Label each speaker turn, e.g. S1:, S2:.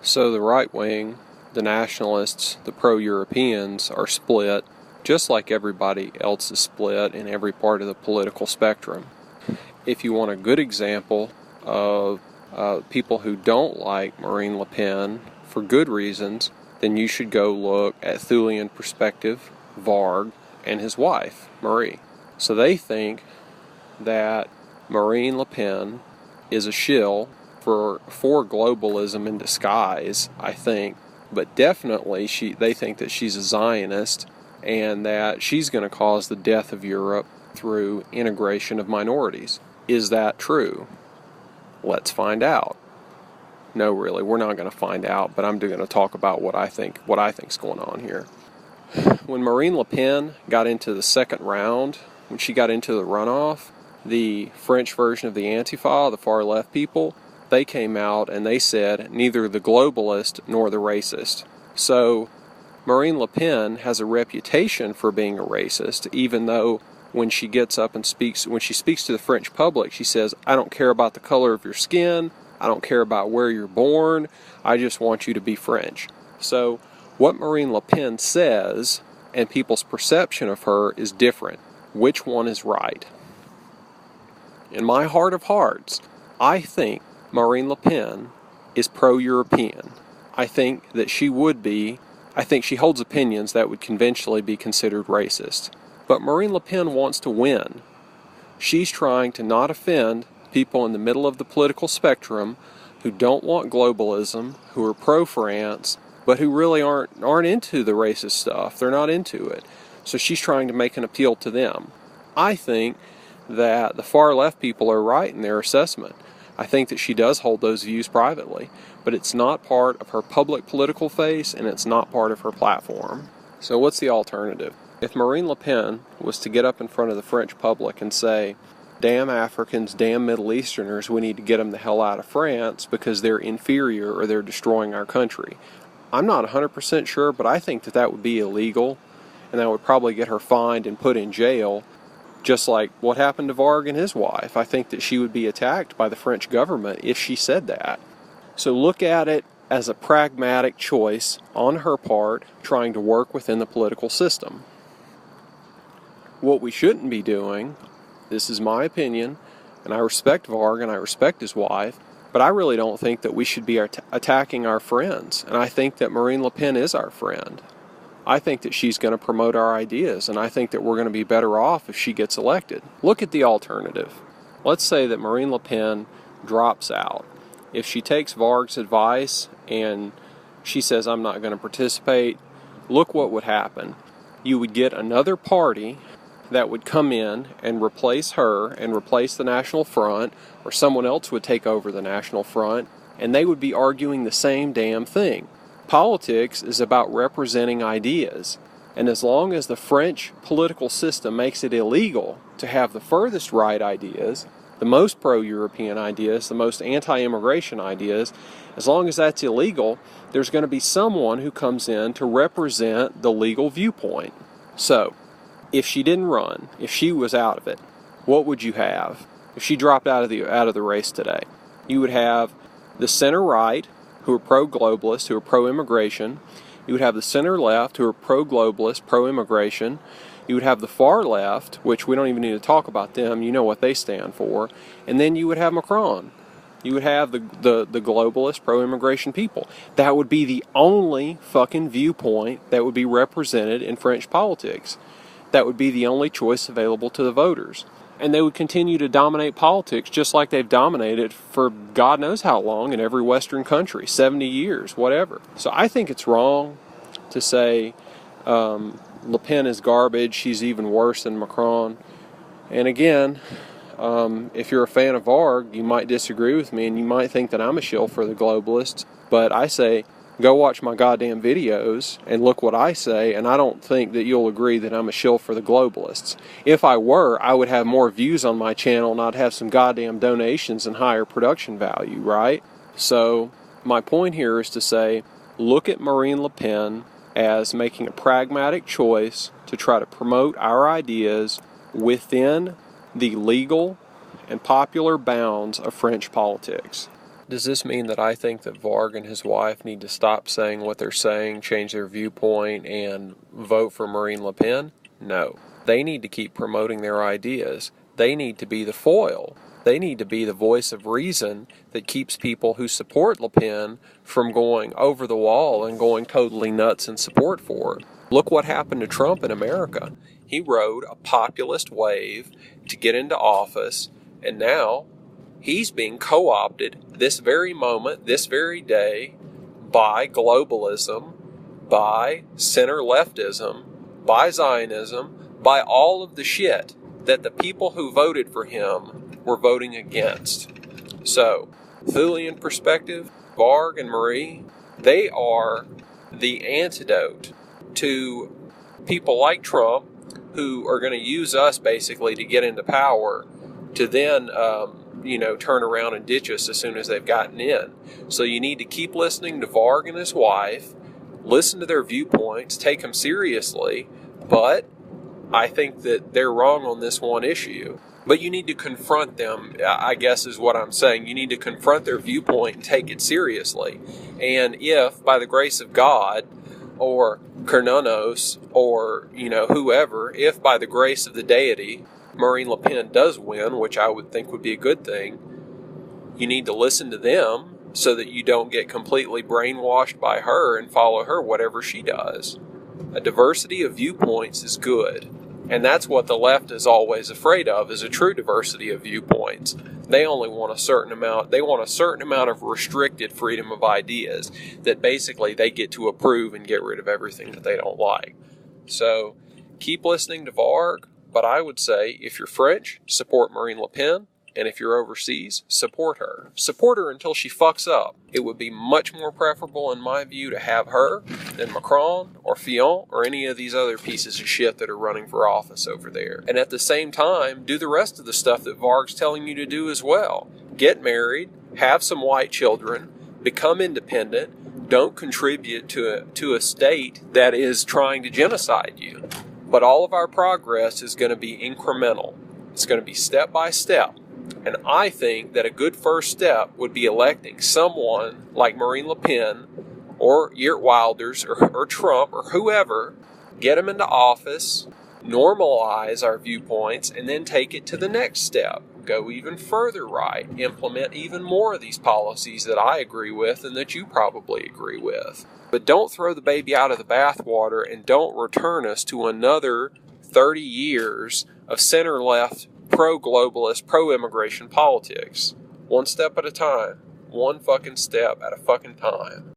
S1: So the right wing, the nationalists, the pro-Europeans are split, just like everybody else is split in every part of the political spectrum. If you want a good example of people who don't like Marine Le Pen for good reasons, then you should go look at ThuleanPerspective, Varg, and his wife, Marie. So they think that Marine Le Pen is a shill for globalism in disguise, I think, but definitely they think that she's a Zionist and that she's going to cause the death of Europe through integration of minorities. Is that true? Let's find out. No, really, we're not going to find out, but I'm going to talk about what I think's going on here. When Marine Le Pen got into the second round, when she got into the runoff, the French version of the Antifa, the far left people, they came out and they said neither the globalist nor the racist. So Marine Le Pen has a reputation for being a racist, even though when she gets up and when she speaks to the French public, she says, I don't care about the color of your skin, I don't care about where you're born, I just want you to be French. So what Marine Le Pen says and people's perception of her is different. Which one is right? In my heart of hearts, I think Marine Le Pen is pro-European. I think that she holds opinions that would conventionally be considered racist. But Marine Le Pen wants to win. She's trying to not offend people in the middle of the political spectrum who don't want globalism, who are pro-France, but who really aren't into the racist stuff. They're not into it. So she's trying to make an appeal to them. I think that the far left people are right in their assessment. I think that she does hold those views privately, but it's not part of her public political face and it's not part of her platform. So what's the alternative? If Marine Le Pen was to get up in front of the French public and say, damn Africans, damn Middle Easterners, we need to get them the hell out of France because they're inferior or they're destroying our country. I'm not 100% sure, but I think that would be illegal, and that would probably get her fined and put in jail, just like what happened to Varg and his wife. I think that she would be attacked by the French government if she said that. So look at it as a pragmatic choice on her part, trying to work within the political system. What we shouldn't be doing, this is my opinion, and I respect Varg and I respect his wife, but I really don't think that we should be attacking our friends. And I think that Marine Le Pen is our friend. I think that she's going to promote our ideas, and I think that we're going to be better off if she gets elected. Look at the alternative. Let's say that Marine Le Pen drops out. If she takes Varg's advice and she says, I'm not going to participate, look what would happen. You would get another party that would come in and replace her and replace the National Front, or someone else would take over the National Front, and they would be arguing the same damn thing. Politics is about representing ideas, and as long as the French political system makes it illegal to have the furthest right ideas, the most pro-European ideas, the most anti-immigration ideas, as long as that's illegal, there's going to be someone who comes in to represent the legal viewpoint. So, if she didn't run, if she was out of it, what would you have? If she dropped out of the race today, you would have the center-right, who are pro-globalist, who are pro-immigration. You would have the center-left, who are pro-globalist, pro-immigration. You would have the far left, which we don't even need to talk about them. You know what they stand for. And then you would have Macron. You would have the globalist, pro-immigration people. That would be the only fucking viewpoint that would be represented in French politics. That would be the only choice available to the voters. And they would continue to dominate politics just like they've dominated for God knows how long in every Western country, 70 years, whatever. So I think it's wrong to say Le Pen is garbage, she's even worse than Macron. And again, if you're a fan of Varg, you might disagree with me and you might think that I'm a shill for the globalists. But I say, go watch my goddamn videos and look what I say, and I don't think that you'll agree that I'm a shill for the globalists. If I were, I would have more views on my channel and I'd have some goddamn donations and higher production value, right? So, my point here is to say, look at Marine Le Pen as making a pragmatic choice to try to promote our ideas within the legal and popular bounds of French politics. Does this mean that I think that Varg and his wife need to stop saying what they're saying, change their viewpoint, and vote for Marine Le Pen? No. They need to keep promoting their ideas. They need to be the foil. They need to be the voice of reason that keeps people who support Le Pen from going over the wall and going totally nuts in support for her. Look what happened to Trump in America. He rode a populist wave to get into office, and now he's being co-opted this very moment, this very day, by globalism, by center-leftism, by Zionism, by all of the shit that the people who voted for him were voting against. So, ThuleanPerspective, Varg and Marie, they are the antidote to people like Trump who are going to use us basically to get into power to then turn around and ditch us as soon as they've gotten in. So you need to keep listening to Varg and his wife, listen to their viewpoints, take them seriously, but I think that they're wrong on this one issue. But you need to confront them, I guess is what I'm saying. You need to confront their viewpoint and take it seriously. And if, by the grace of God, or Kernunos, or, whoever, if by the grace of the deity, Marine Le Pen does win, which I would think would be a good thing, you need to listen to them so that you don't get completely brainwashed by her and follow her whatever she does. A diversity of viewpoints is good. And that's what the left is always afraid of, is a true diversity of viewpoints. They only want a certain amount. They want a certain amount of restricted freedom of ideas that basically they get to approve and get rid of everything that they don't like. So keep listening to Varg, but I would say if you're French, support Marine Le Pen. And if you're overseas, support her. Support her until she fucks up. It would be much more preferable, in my view, to have her than Macron or Fillon or any of these other pieces of shit that are running for office over there. And at the same time, do the rest of the stuff that Varg's telling you to do as well. Get married, have some white children, become independent, don't contribute to a state that is trying to genocide you. But all of our progress is going to be incremental. It's going to be step by step. And I think that a good first step would be electing someone like Marine Le Pen or Geert Wilders or Trump or whoever, get them into office, normalize our viewpoints, and then take it to the next step. Go even further right, implement even more of these policies that I agree with and that you probably agree with. But don't throw the baby out of the bathwater and don't return us to another 30 years of center-left, pro-globalist, pro-immigration politics. One step at a time. One fucking step at a fucking time.